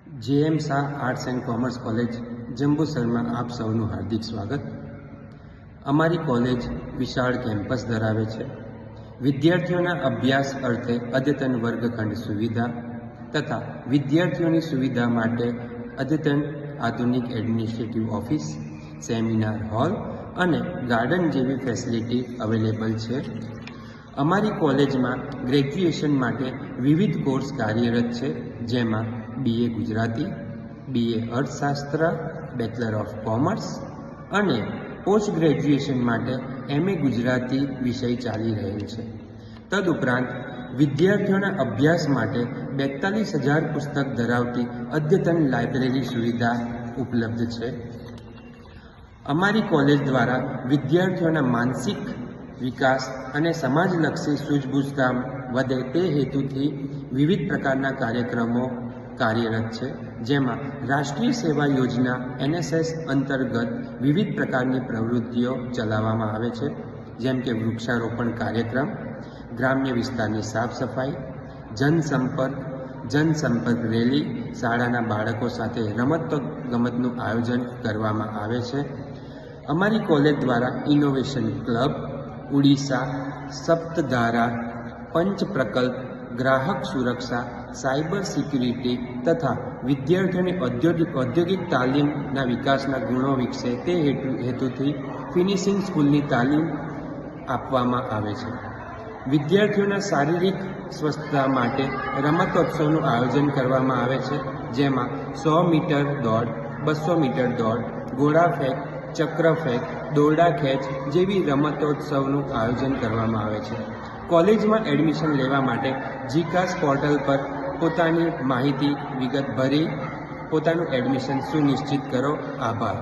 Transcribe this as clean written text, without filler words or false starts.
JM Shah arts and commerce college જંબુસરમાં આપ સૌનું હાર્દિક સ્વાગત। અમારી કોલેજ વિશાળ કેમ્પસ ધરાવે છે। વિદ્યાર્થીઓના અભ્યાસ અર્થે અદ્યતન વર્ગખંડ સુવિધા તથા વિદ્યાર્થીઓની સુવિધા માટે અદ્યતન આધુનિક એડમિનિસ્ટ્રેટિવ ઓફિસ, સેમિનાર હોલ અને ગાર્ડન જેવી ફેસિલિટી અવેલેબલ છે। અમારી કોલેજમાં ગ્રેજ્યુએશન માટે વિવિધ કોર્સ કાર્યરત છે, જેમાં BA ગુજરાતી, BA અર્થશાસ્ત્ર, બેચલર ઓફ કોમર્સ અને પોસ્ટ ગ્રેજ્યુએશન માટે MA ગુજરાતી વિષય ચાલી રહેલ છે। તદુપરાંત વિદ્યાર્થીઓના અભ્યાસ માટે 42,000 પુસ્તક ધરાવતી અદ્યતન લાઇબ્રેરી સુવિધા ઉપલબ્ધ છે। અમારી કોલેજ દ્વારા વિદ્યાર્થીઓના માનસિક વિકાસ અને સમાજલક્ષી સૂઝબૂઝતા વધે તે હેતુથી વિવિધ પ્રકારના કાર્યક્રમો કાર્યરત છે, જેમાં રાષ્ટ્રીય સેવા યોજના NSS અંતર્ગત વિવિધ પ્રકારની પ્રવૃત્તિઓ ચલાવવામાં આવે છે, જેમ કે વૃક્ષારોપણ કાર્યક્રમ, ગ્રામ્ય વિસ્તારની સાફ સફાઈ, જનસંપર્ક રેલી, શાળાના બાળકો સાથે રમતગમતનું આયોજન કરવામાં આવે છે। અમારી કોલેજ દ્વારા ઇનોવેશન ક્લબ, ઉડીસા, સપ્તધારા, પંચ પ્રકલ્પ, ગ્રાહક સુરક્ષા, સાયબર સિક્યુરિટી તથા વિદ્યાર્થીઓની ઔદ્યોગિક તાલીમના વિકાસના ગુણો વિકસે તે હેતુથી ફિનિશિંગ સ્કૂલની તાલીમ આપવામાં આવે છે। વિદ્યાર્થીઓના શારીરિક સ્વસ્થતા માટે રમતોત્સવનું આયોજન કરવામાં આવે છે, જેમાં 100 મીટર દોડ, 200 મીટર દોડ, ગોળા ફેંક, ચક્ર ફેંક, દોરડા ખેંચ જેવી રમતોત્સવનું આયોજન કરવામાં આવે છે। કોલેજમાં એડમિશન લેવા માટે જીકાસ પોર્ટલ પર પોતાની માહિતી વિગત ભરી પોતાનું એડમિશન સુનિશ્ચિત કરો। આભાર।